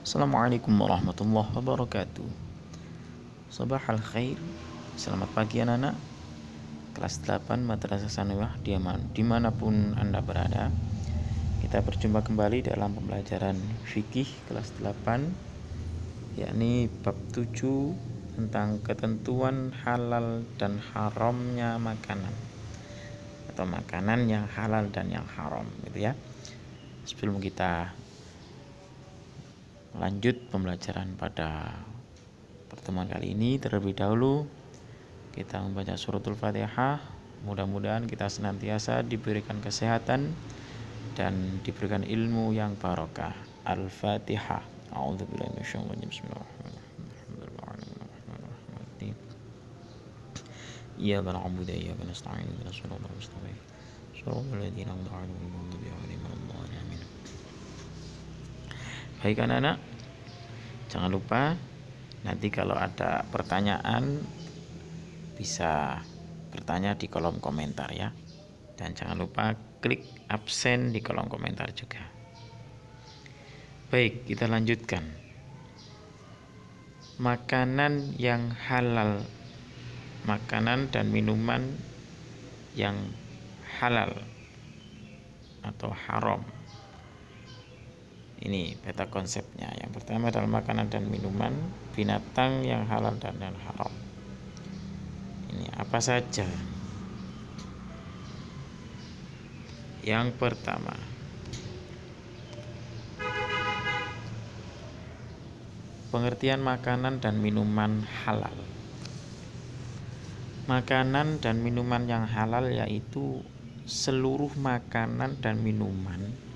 Assalamualaikum warahmatullahi wabarakatuh. Sabah al khair. Selamat pagi anak-anak kelas 8 Madrasah Sanawiyah dimanapun Anda berada. Kita berjumpa kembali dalam pembelajaran fikih kelas 8, yakni bab 7 tentang ketentuan halal dan haramnya makanan, atau makanan yang halal dan yang haram, gitu ya. Sebelum kita lanjut pembelajaran pada pertemuan kali ini, terlebih dahulu kita membaca suratul Fatihah. Mudah-mudahan kita senantiasa diberikan kesehatan dan diberikan ilmu yang barokah. Al-Fatihah. A'udzubillahi minasyaitonir rajim. Bismillahirrahmanirrahim. Iyyaka na'budu wa iyyaka nasta'in. Ihdinas siratal mustaqim. Shiratal ladzina an'amta 'alaihim ghairil maghdubi 'alaihim waladdallin. Amin. Baik anak-anak, jangan lupa nanti kalau ada pertanyaan bisa bertanya di kolom komentar ya. Dan jangan lupa klik absen di kolom komentar juga. Baik, kita lanjutkan. Makanan yang halal, makanan dan minuman yang halal atau haram. Ini peta konsepnya. Yang pertama adalah makanan dan minuman binatang yang halal dan yang haram. Ini apa saja? Yang pertama, pengertian makanan dan minuman halal. Makanan dan minuman yang halal yaitu seluruh makanan dan minuman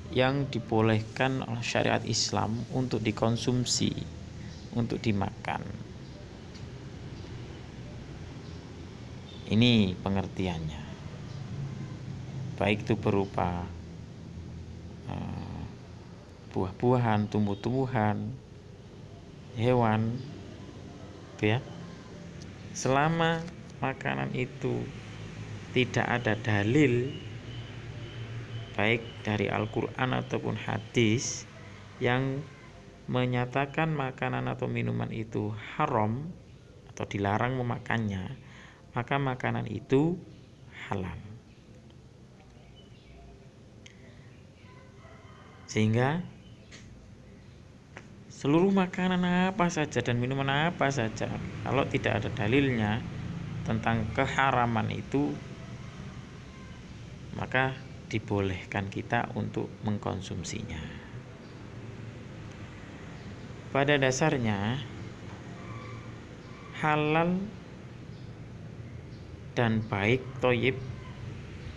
yang dibolehkan oleh syariat Islam untuk dikonsumsi, untuk dimakan. Ini pengertiannya. Baik itu berupa buah-buahan, tumbuh-tumbuhan, hewan, gitu ya. Selama makanan itu tidak ada dalil baik dari Al-Quran ataupun hadis yang menyatakan makanan atau minuman itu haram atau dilarang memakannya, maka makanan itu halal. Sehingga seluruh makanan apa saja dan minuman apa saja, kalau tidak ada dalilnya tentang keharaman itu, maka dibolehkan kita untuk mengkonsumsinya. Pada dasarnya halal dan baik, thayyib,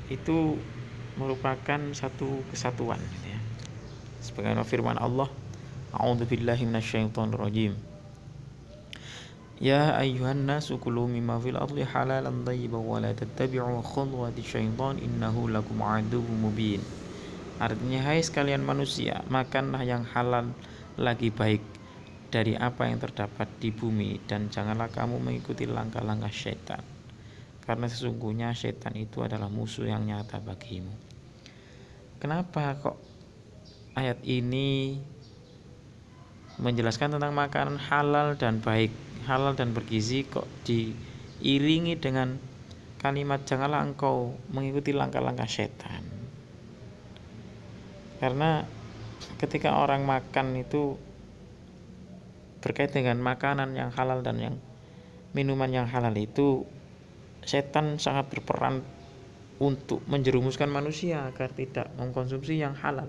itu merupakan satu kesatuan, gitu ya. Sebagaimana firman Allah, A'udzubillahi minasyaitonir rajim. Ya ayyuhan nasu kulu mimma fil ardi halalan thayyiban wa la tattabi'u khutuwati syaitan innahu lakum aduwwum mubin. Artinya, hai sekalian manusia, makanlah yang halal lagi baik dari apa yang terdapat di bumi, dan janganlah kamu mengikuti langkah-langkah syaitan, karena sesungguhnya syaitan itu adalah musuh yang nyata bagimu. Kenapa kok ayat ini menjelaskan tentang makanan halal dan baik, halal dan bergizi, kok diiringi dengan kalimat janganlah engkau mengikuti langkah-langkah setan? Karena ketika orang makan itu berkait dengan makanan yang halal dan yang minuman yang halal itu, setan sangat berperan untuk menjerumuskan manusia agar tidak mengkonsumsi yang halal.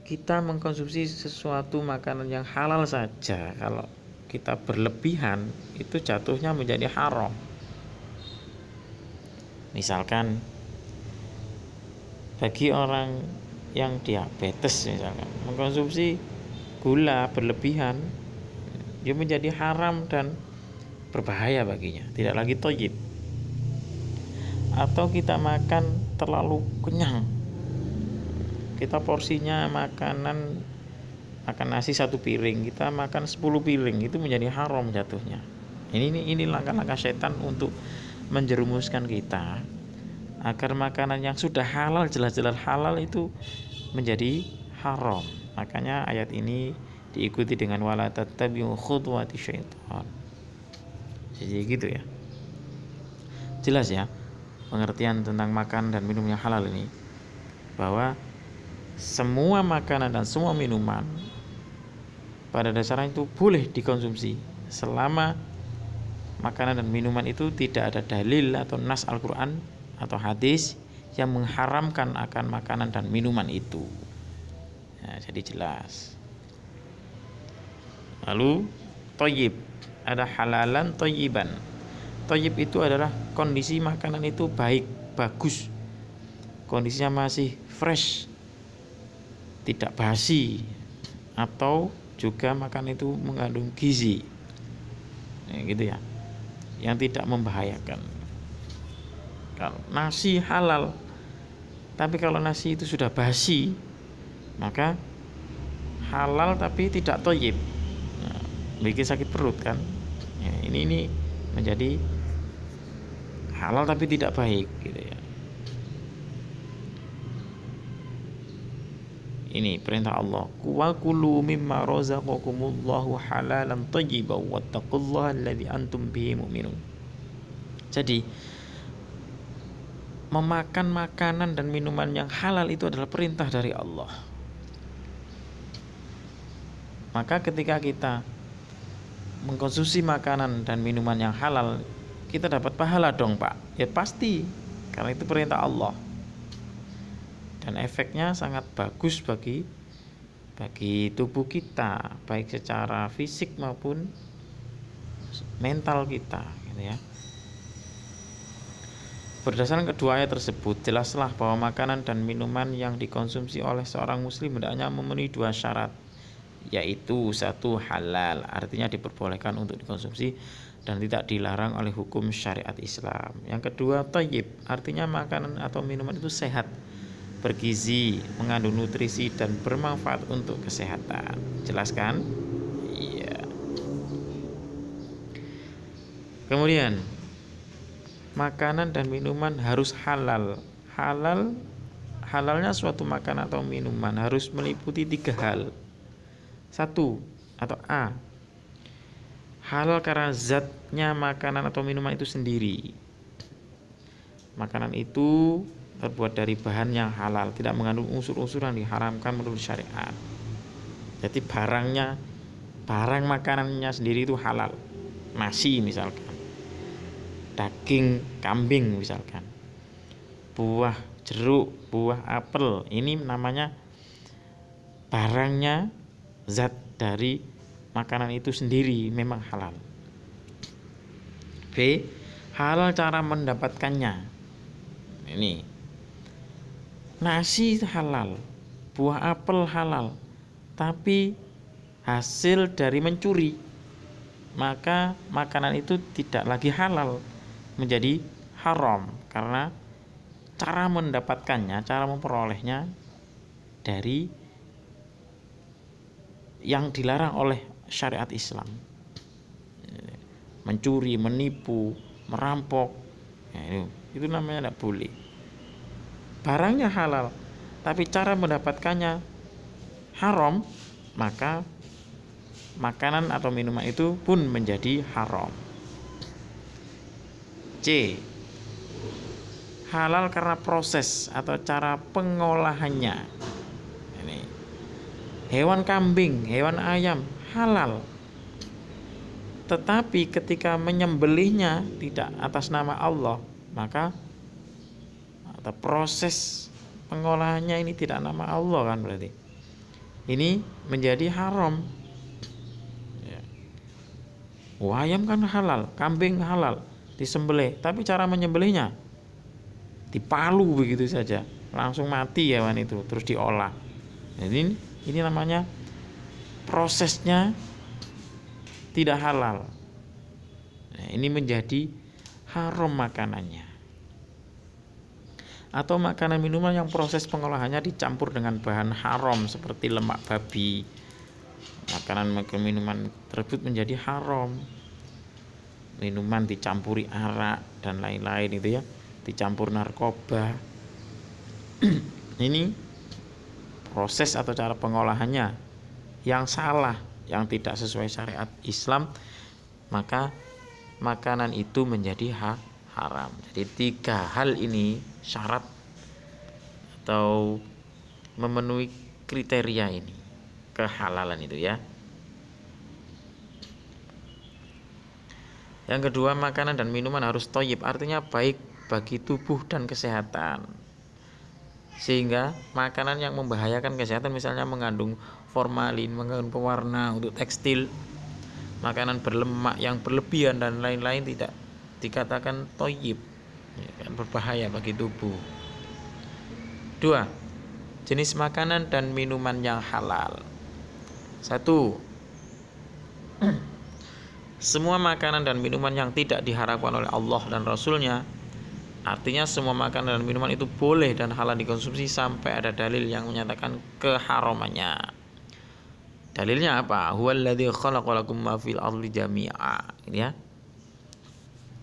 Kita mengkonsumsi sesuatu makanan yang halal saja, kalau kita berlebihan itu jatuhnya menjadi haram. Misalkan bagi orang yang diabetes, misalkan mengkonsumsi gula berlebihan, dia menjadi haram dan berbahaya baginya, tidak lagi thayyib. Atau kita makan terlalu kenyang, kita porsinya makan nasi 1 piring, kita makan 10 piring, itu menjadi haram jatuhnya. Ini langkah-langkah setan untuk menjerumuskan kita agar makanan yang sudah halal, jelas-jelas halal itu menjadi haram. Makanya ayat ini diikuti dengan wala tattabi'u khutuwati syaitan. Jadi gitu ya. Jelas ya pengertian tentang makan dan minum yang halal ini, bahwa semua makanan dan semua minuman pada dasarnya itu boleh dikonsumsi selama makanan dan minuman itu tidak ada dalil atau nas Al-Quran atau hadis yang mengharamkan akan makanan dan minuman itu. Nah, jadi jelas. Lalu thayyib, ada halalan thayyiban. Thayyib itu adalah kondisi makanan itu baik, bagus, kondisinya masih fresh, tidak basi, atau juga makanan itu mengandung gizi, gitu ya, yang tidak membahayakan. Kalau nasi halal, tapi kalau nasi itu sudah basi, maka halal tapi tidak thayyib, bikin sakit perut kan. Ya, ini menjadi halal tapi tidak baik, gitu ya. Ini perintah Allah, wa kulu mimma razaqakumullahu halalan thayyiban wattaqullaha alladzi antum bihi mu'minun. Jadi memakan makanan dan minuman yang halal itu adalah perintah dari Allah. Maka ketika kita mengkonsumsi makanan dan minuman yang halal, kita dapat pahala dong Pak. Ya pasti, karena itu perintah Allah. Dan efeknya sangat bagus bagi tubuh kita, baik secara fisik maupun mental kita, gitu ya. Berdasarkan kedua ayat tersebut, jelaslah bahwa makanan dan minuman yang dikonsumsi oleh seorang muslim hendaknya memenuhi dua syarat, yaitu satu, halal, artinya diperbolehkan untuk dikonsumsi dan tidak dilarang oleh hukum syariat Islam. Yang kedua, thayyib, artinya makanan atau minuman itu sehat, bergizi, mengandung nutrisi dan bermanfaat untuk kesehatan. Jelaskan? Iya. Kemudian, makanan dan minuman harus halal. Halalnya suatu makanan atau minuman harus meliputi 3 hal. 1 atau A, halal karena zatnya makanan atau minuman itu sendiri. Makanan itu terbuat dari bahan yang halal, tidak mengandung unsur-unsur yang diharamkan menurut syariat. Jadi barang makanannya sendiri itu halal. Nasi misalkan, daging kambing misalkan, buah jeruk, buah apel, ini namanya barangnya, zat dari makanan itu sendiri memang halal. B, halal cara mendapatkannya. Ini nasi halal, buah apel halal, tapi hasil dari mencuri, maka makanan itu tidak lagi halal, menjadi haram karena cara mendapatkannya, cara memperolehnya dari yang dilarang oleh syariat Islam. Mencuri, menipu, merampok, ya, itu namanya tidak boleh. Barangnya halal, tapi cara mendapatkannya haram, maka makanan atau minuman itu pun menjadi haram. C, halal karena proses atau cara pengolahannya. Ini hewan kambing, hewan ayam halal, tetapi ketika menyembelihnya tidak atas nama Allah, maka atau proses pengolahannya ini tidak nama Allah, kan berarti ini menjadi haram. Ya. Ayam kan halal, kambing halal, disembelih, tapi cara menyembelihnya dipalu begitu saja, langsung mati hewan itu, terus diolah. Jadi ini namanya prosesnya tidak halal. Nah, ini menjadi haram makanannya. Atau makanan minuman yang proses pengolahannya dicampur dengan bahan haram seperti lemak babi, makanan minuman tersebut menjadi haram. Minuman dicampuri arak dan lain-lain itu ya, dicampur narkoba. Ini proses atau cara pengolahannya yang salah, yang tidak sesuai syariat Islam, maka makanan itu menjadi haram. Jadi 3 hal ini syarat atau memenuhi kriteria ini, kehalalan itu ya. Yang kedua, makanan dan minuman harus thayyib, artinya baik bagi tubuh dan kesehatan. Sehingga makanan yang membahayakan kesehatan, misalnya mengandung formalin, mengandung pewarna untuk tekstil, makanan berlemak yang berlebihan dan lain-lain, tidak dikatakan thayyib, ya kan, berbahaya bagi tubuh. 2. Jenis makanan dan minuman yang halal. 1. Semua makanan dan minuman yang tidak diharapkan oleh Allah dan Rasulnya, artinya semua makanan dan minuman itu boleh dan halal dikonsumsi sampai ada dalil yang menyatakan keharamannya. Dalilnya apa? Huwallazi khalaqalakum ma fil ardi jami'a, ya.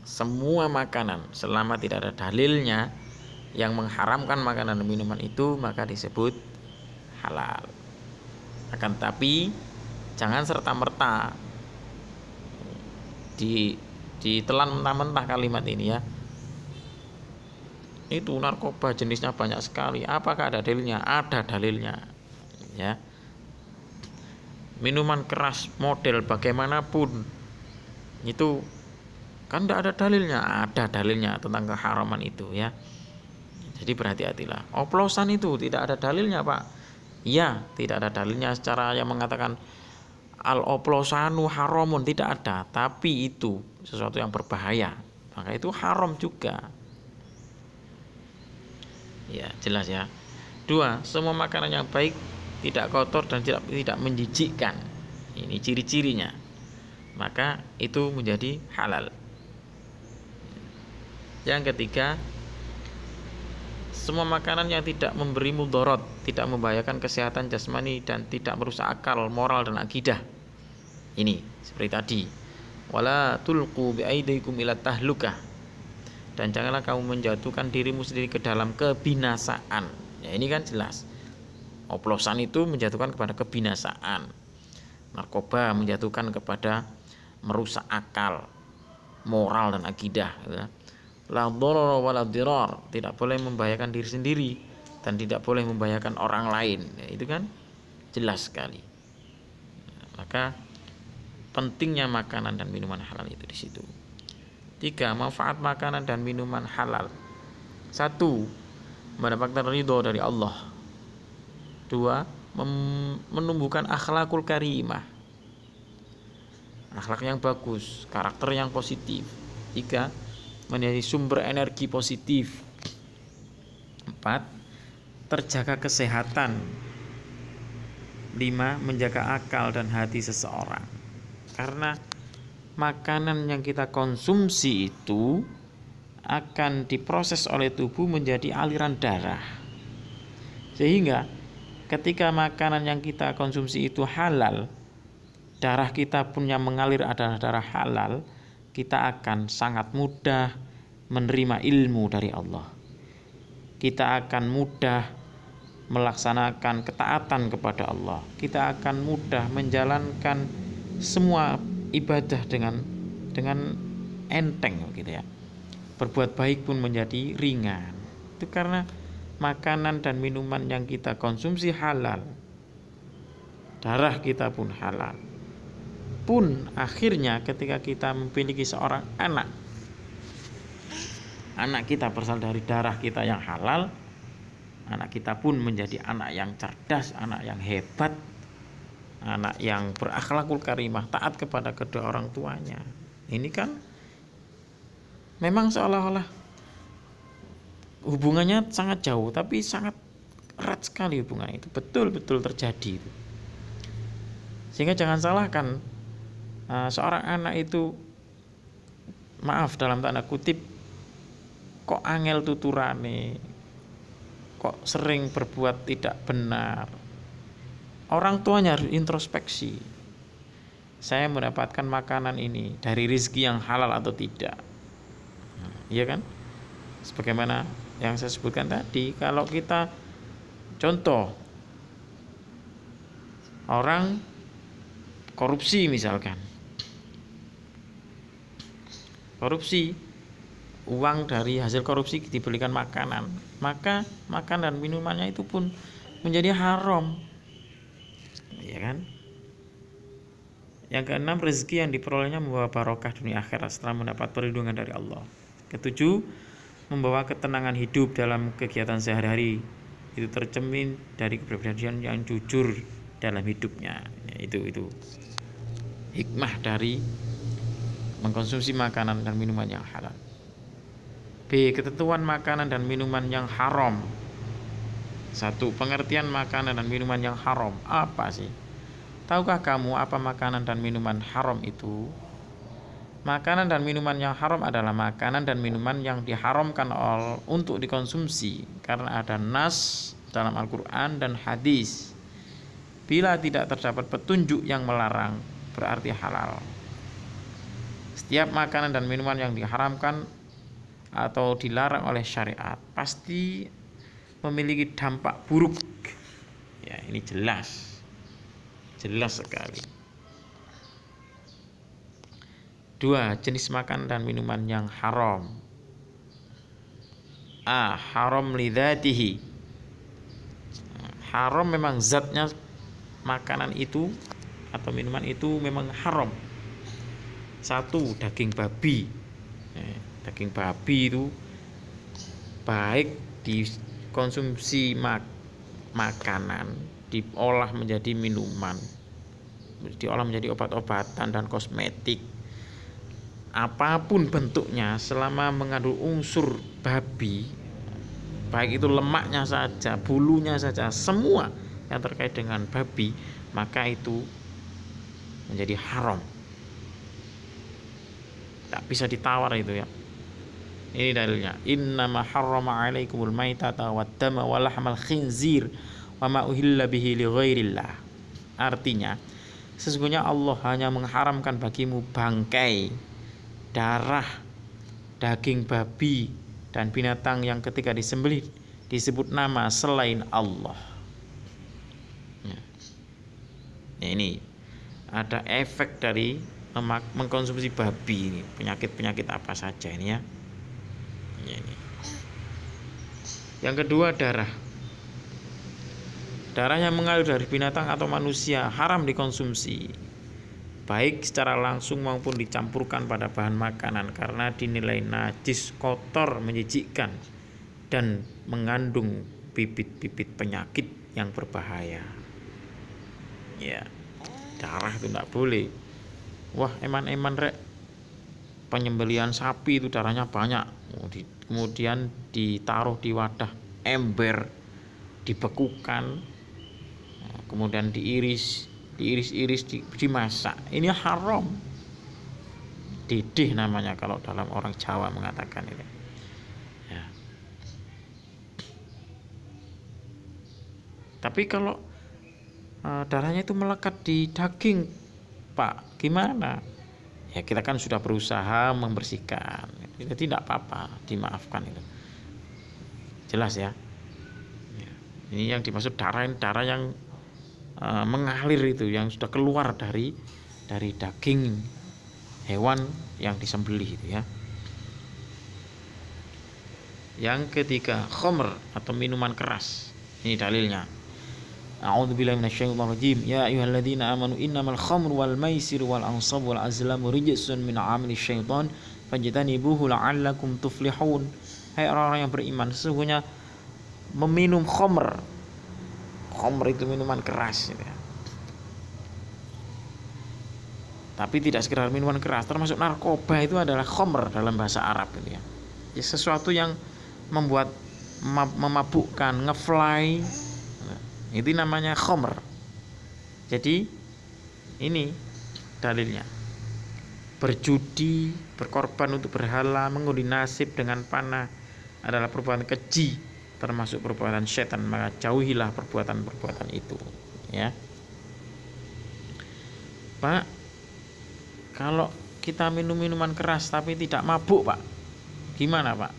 Semua makanan selama tidak ada dalilnya yang mengharamkan makanan dan minuman itu, maka disebut halal. Akan tapi jangan serta-merta ditelan mentah-mentah kalimat ini ya. Itu narkoba jenisnya banyak sekali. Apakah ada dalilnya? Ada dalilnya. Ya. Minuman keras model bagaimanapun itu kan tidak ada dalilnya. Ada dalilnya tentang keharaman itu ya. Jadi berhati-hatilah. Oplosan itu tidak ada dalilnya, Pak. Ya, tidak ada dalilnya secara yang mengatakan al-oplosanu haramun, tidak ada. Tapi itu sesuatu yang berbahaya, maka itu haram juga. Ya, jelas ya. 2. Semua makanan yang baik, tidak kotor dan tidak menjijikkan. Ini ciri-cirinya. Maka itu menjadi halal. Yang ketiga, semua makanan yang tidak memberi mudarat, tidak membahayakan kesehatan jasmani dan tidak merusak akal, moral dan akidah. Ini seperti tadi. Wala tulqu biaidikum ila tahlukah. Dan janganlah kamu menjatuhkan dirimu sendiri ke dalam kebinasaan. Ya, ini kan jelas. Oplosan itu menjatuhkan kepada kebinasaan. Narkoba menjatuhkan kepada merusak akal, moral dan akidah, ya. La dharara wala dirar, tidak boleh membahayakan diri sendiri dan tidak boleh membahayakan orang lain. Ya, itu kan jelas sekali. Maka pentingnya makanan dan minuman halal itu di situ. 3. Manfaat makanan dan minuman halal. 1. Mendapatkan ridho dari Allah. 2. Menumbuhkan akhlakul karimah, akhlak yang bagus, karakter yang positif. 3. Menjadi sumber energi positif. 4. Terjaga kesehatan. 5. Menjaga akal dan hati seseorang. Karena makanan yang kita konsumsi itu akan diproses oleh tubuh menjadi aliran darah. Sehingga ketika makanan yang kita konsumsi itu halal, darah kita pun yang mengalir adalah darah halal, kita akan sangat mudah menerima ilmu dari Allah. Kita akan mudah melaksanakan ketaatan kepada Allah. Kita akan mudah menjalankan semua ibadah dengan enteng gitu ya. Berbuat baik pun menjadi ringan. Itu karena makanan dan minuman yang kita konsumsi halal. Darah kita pun halal. Pun akhirnya ketika kita memiliki seorang anak kita berasal dari darah kita yang halal, anak kita pun menjadi anak yang cerdas, anak yang hebat, anak yang berakhlakul karimah, taat kepada kedua orang tuanya. Ini kan memang seolah-olah hubungannya sangat jauh, tapi sangat erat sekali hubungan itu, betul-betul terjadi itu. Sehingga jangan salahkan seorang anak itu, maaf dalam tanda kutip, kok angel tuturane, kok sering berbuat tidak benar. Orang tuanya harus introspeksi. Saya mendapatkan makanan ini dari rezeki yang halal atau tidak? Iya kan? Sebagaimana yang saya sebutkan tadi, kalau kita contoh Orang korupsi misalkan, korupsi, uang dari hasil korupsi dibelikan makanan, maka makan dan minumannya itu pun menjadi haram, ya kan? Yang keenam, rezeki yang diperolehnya membawa barokah dunia akhirat setelah mendapat perlindungan dari Allah. Ketujuh, membawa ketenangan hidup dalam kegiatan sehari-hari. Itu tercermin dari kepribadian yang jujur dalam hidupnya. Itu hikmah dari mengkonsumsi makanan dan minuman yang halal. B. Ketentuan makanan dan minuman yang haram. 1. Pengertian makanan dan minuman yang haram. Apa sih? Tahukah kamu apa makanan dan minuman haram itu? Makanan dan minuman yang haram adalah makanan dan minuman yang diharamkan untuk dikonsumsi karena ada nas dalam Al-Quran dan hadis. Bila tidak terdapat petunjuk yang melarang, berarti halal. Setiap makanan dan minuman yang diharamkan atau dilarang oleh syariat pasti memiliki dampak buruk. Ya, ini jelas sekali. 2. Jenis makan dan minuman yang haram. A. Haram lidzatihi. Haram memang zatnya makanan itu atau minuman itu memang haram. 1. Daging babi. Daging babi itu baik dikonsumsi makanan, diolah menjadi minuman, diolah menjadi obat-obatan dan kosmetik, apapun bentuknya selama mengandung unsur babi, baik itu lemaknya saja, bulunya saja, semua yang terkait dengan babi, maka itu menjadi haram. Tak bisa ditawar itu ya. Ini dalilnya. Innama harrama 'alaikumul maitata waddama wa lahmal khinzir wa ma uhilla bihi li ghairillah. Artinya, sesungguhnya Allah hanya mengharamkan bagimu bangkai, darah, daging babi dan binatang yang ketika disembelih disebut nama selain Allah. Ya, ini ada efek dari mengkonsumsi babi ini, penyakit-penyakit apa saja ini ya. Ini. Yang kedua, darah. Darah yang mengalir dari binatang atau manusia haram dikonsumsi, baik secara langsung maupun dicampurkan pada bahan makanan karena dinilai najis, kotor, menjijikkan dan mengandung bibit-bibit penyakit yang berbahaya. Ya, darah itu tidak boleh. Wah, eman-eman rek, penyembelihan sapi itu darahnya banyak, kemudian ditaruh di wadah ember, dibekukan, kemudian diiris, dimasak. Ini haram. Didih namanya kalau dalam orang Jawa mengatakan ini. Ya. Tapi kalau darahnya itu melekat di daging, Pak, gimana? Ya, kita kan sudah berusaha membersihkan, itu tidak apa-apa, dimaafkan itu. Jelas ya. Ini yang dimaksud darah yang mengalir itu, yang sudah keluar dari daging hewan yang disembelih itu ya. Yang ketiga, khamr atau minuman keras. Ini dalilnya. A'udzubillahi minasyaitonir rajim. Ya ayyuhalladzina amanu innamal khamru wal maisiru wal ansabu wal azlamu rijsun min 'amali syaitan fajtanibuhu la'allakum tuflihun. Hai orang-orang yang beriman, sesungguhnya meminum khamr. Khamr itu minuman keras gitu ya. Tapi tidak sekedar minuman keras, termasuk narkoba itu adalah khamr dalam bahasa Arab gitu ya. Ya, sesuatu yang membuat memabukkan, ngefly. Itu namanya khamr. Jadi ini dalilnya. Berjudi, berkorban untuk berhala, mengundi nasib dengan panah adalah perbuatan keji, termasuk perbuatan setan, maka jauhilah perbuatan-perbuatan itu ya. Pak, kalau kita minum minuman keras tapi tidak mabuk, Pak, gimana, Pak?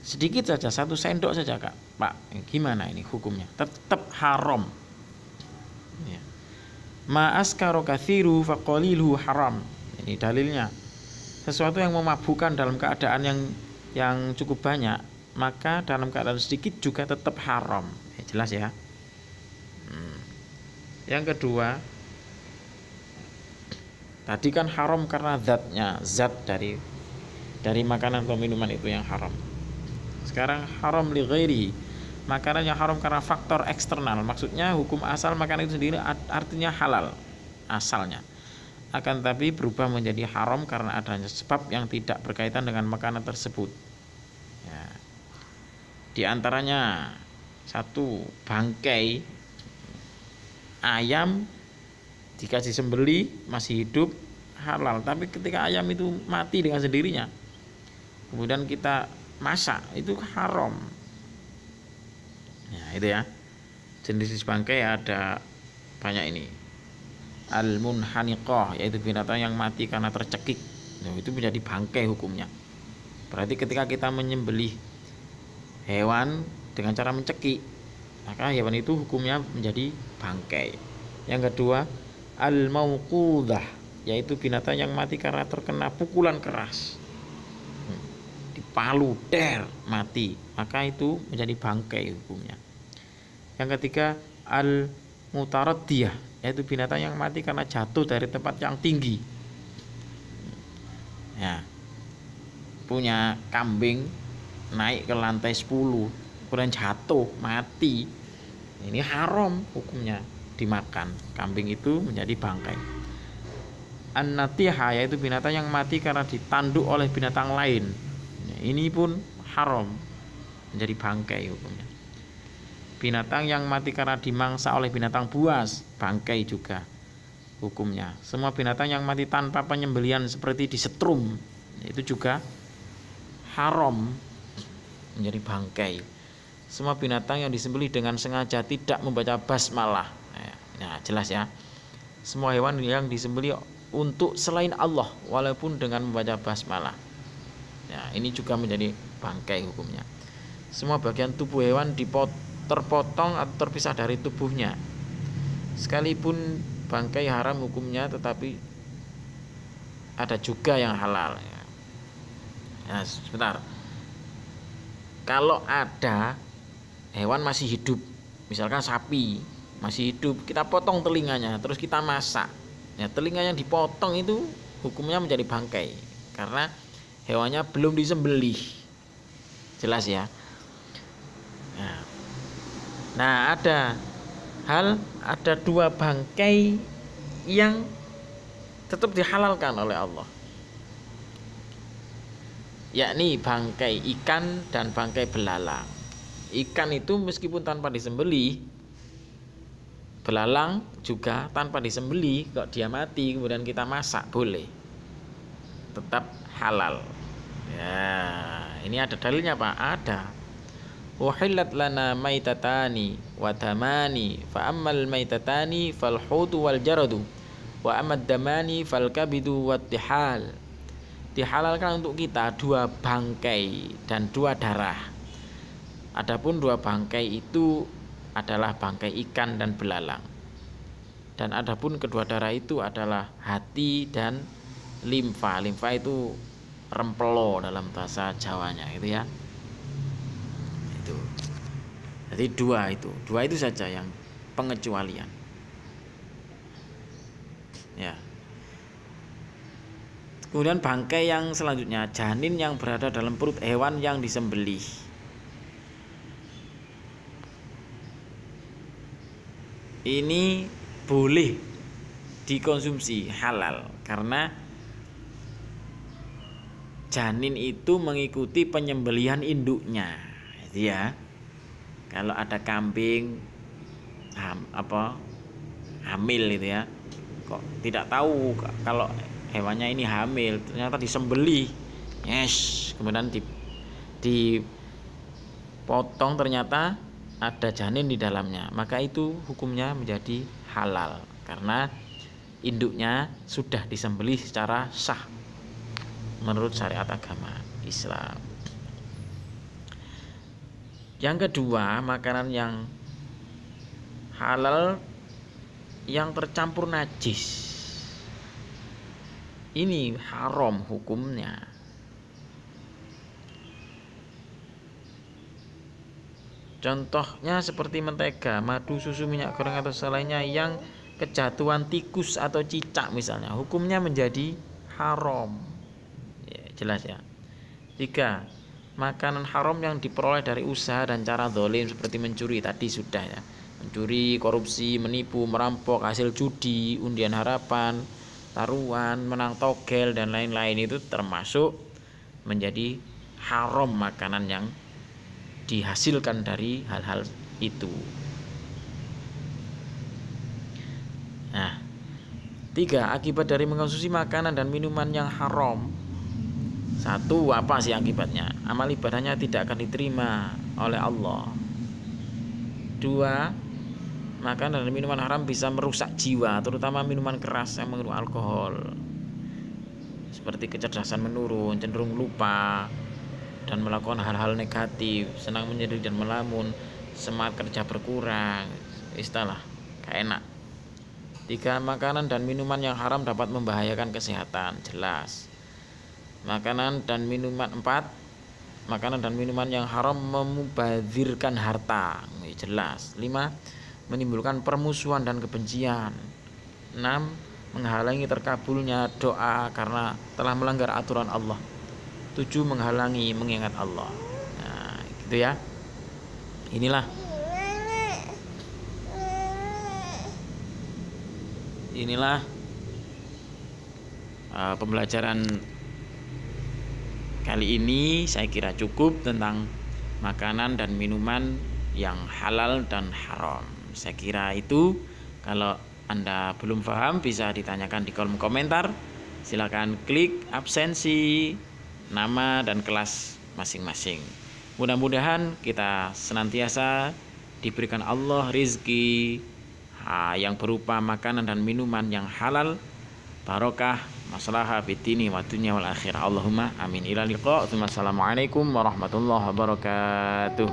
Sedikit saja, 1 sendok saja, Kak. Pak, gimana ini hukumnya? Tetap haram. Ma askara katsiru faqaliluhu haram. Ini dalilnya. Sesuatu yang memabukkan dalam keadaan yang cukup banyak, maka dalam keadaan sedikit juga tetap haram. Jelas ya. Yang kedua, tadi kan haram karena zat dari makanan atau minuman itu yang haram. Sekarang haram li ghairi, makanan yang haram karena faktor eksternal. Maksudnya hukum asal makanan itu sendiri artinya halal asalnya, akan tapi berubah menjadi haram karena adanya sebab yang tidak berkaitan dengan makanan tersebut ya. Di antaranya satu, bangkai ayam jika disembeli masih hidup halal, tapi ketika ayam itu mati dengan sendirinya kemudian kita masak itu haram. Ya, itu ya. Jenis bangkai ada banyak ini. Al-munhaniqah, yaitu binatang yang mati karena tercekik. Nah, itu menjadi bangkai hukumnya. Berarti ketika kita menyembelih hewan dengan cara mencekik, maka hewan itu hukumnya menjadi bangkai. Yang kedua, al-mauqudah, yaitu binatang yang mati karena terkena pukulan keras. Dipalu der mati, maka itu menjadi bangkai hukumnya. Yang ketiga, al-mutaraddiyah, yaitu binatang yang mati karena jatuh dari tempat yang tinggi. Ya, punya kambing naik ke lantai 10 kemudian jatuh mati, ini haram hukumnya dimakan. Kambing itu menjadi bangkai. An-natihah, yaitu binatang yang mati karena ditanduk oleh binatang lain, ini pun haram menjadi bangkai hukumnya. Binatang yang mati karena dimangsa oleh binatang buas, bangkai juga hukumnya. Semua binatang yang mati tanpa penyembelihan seperti disetrum, itu juga haram menjadi bangkai. Semua binatang yang disembelih dengan sengaja tidak membaca basmalah, nah jelas ya. Semua hewan yang disembelih untuk selain Allah walaupun dengan membaca basmalah, ya, ini juga menjadi bangkai hukumnya. Semua bagian tubuh hewan terpotong atau terpisah dari tubuhnya, sekalipun bangkai haram hukumnya, tetapi ada juga yang halal ya. Nah, sebentar. Kalau ada hewan masih hidup, misalkan sapi masih hidup, kita potong telinganya terus kita masak, ya, telinga yang dipotong itu hukumnya menjadi bangkai karena hewannya belum disembelih. Jelas ya. Nah, ada dua bangkai yang tetap dihalalkan oleh Allah, yakni bangkai ikan dan bangkai belalang. Ikan itu meskipun tanpa disembelih, belalang juga tanpa disembelih, kok dia mati kemudian kita masak boleh, tetap halal. Ya, ini ada dalilnya Pak, ada. Uhillat lana maitatani wa damani fa ammal maitatani fal hutu wal jaradu wa amad damani fal kabidu wat tihal. Dihalalkan untuk kita dua bangkai dan dua darah. Adapun dua bangkai itu adalah bangkai ikan dan belalang. Dan adapun kedua darah itu adalah hati dan limfa. Limfa itu rempelo dalam bahasa Jawanya, itu ya. Itu. Jadi dua itu saja yang pengecualian. Ya. Kemudian bangkai yang selanjutnya, janin yang berada dalam perut hewan yang disembelih. Ini boleh dikonsumsi, halal, karena janin itu mengikuti penyembelihan induknya, itu ya. Kalau ada kambing hamil itu ya, kok tidak tahu kalau hewannya ini hamil, ternyata disembelih, yes, kemudian dipotong, ternyata ada janin di dalamnya, maka itu hukumnya menjadi halal karena induknya sudah disembelih secara sah menurut syariat agama Islam. Yang kedua, makanan yang halal yang tercampur najis. Ini haram hukumnya. Contohnya seperti mentega, madu, susu, minyak goreng atau selainnya yang kejatuhan tikus atau cicak misalnya, hukumnya menjadi haram. Ya, jelas ya. 3. Makanan haram yang diperoleh dari usaha dan cara zalim seperti mencuri, tadi sudah ya. Mencuri, korupsi, menipu, merampok, hasil judi, undian harapan, taruhan, menang togel dan lain-lain itu termasuk menjadi haram makanan yang dihasilkan dari hal-hal itu. Nah, 3. Akibat dari mengkonsumsi makanan dan minuman yang haram. 1. Apa sih akibatnya? Amal ibadahnya tidak akan diterima oleh Allah. 2. Makanan dan minuman haram bisa merusak jiwa, terutama minuman keras yang mengandung alkohol, seperti kecerdasan menurun, cenderung lupa dan melakukan hal-hal negatif, senang menyendiri dan melamun, semangat kerja berkurang, istilah gak enak. 3. Makanan dan minuman yang haram dapat membahayakan kesehatan, jelas. Makanan dan minuman 4. Makanan dan minuman yang haram memubazirkan harta, jelas. 5. Menimbulkan permusuhan dan kebencian. 6. Menghalangi terkabulnya doa karena telah melanggar aturan Allah. 7. Menghalangi mengingat Allah. Nah, gitu ya. Inilah pembelajaran kali ini. Saya kira cukup tentang makanan dan minuman yang halal dan haram. Saya kira itu. Kalau Anda belum paham bisa ditanyakan di kolom komentar. Silakan klik absensi, nama dan kelas masing-masing. Mudah-mudahan kita senantiasa diberikan Allah rizki yang berupa makanan dan minuman yang halal, barokah, maslahah fid dini wa dunya wal akhirah. Allahumma amin. Ila liqa. Assalamualaikum warahmatullahi wabarakatuh.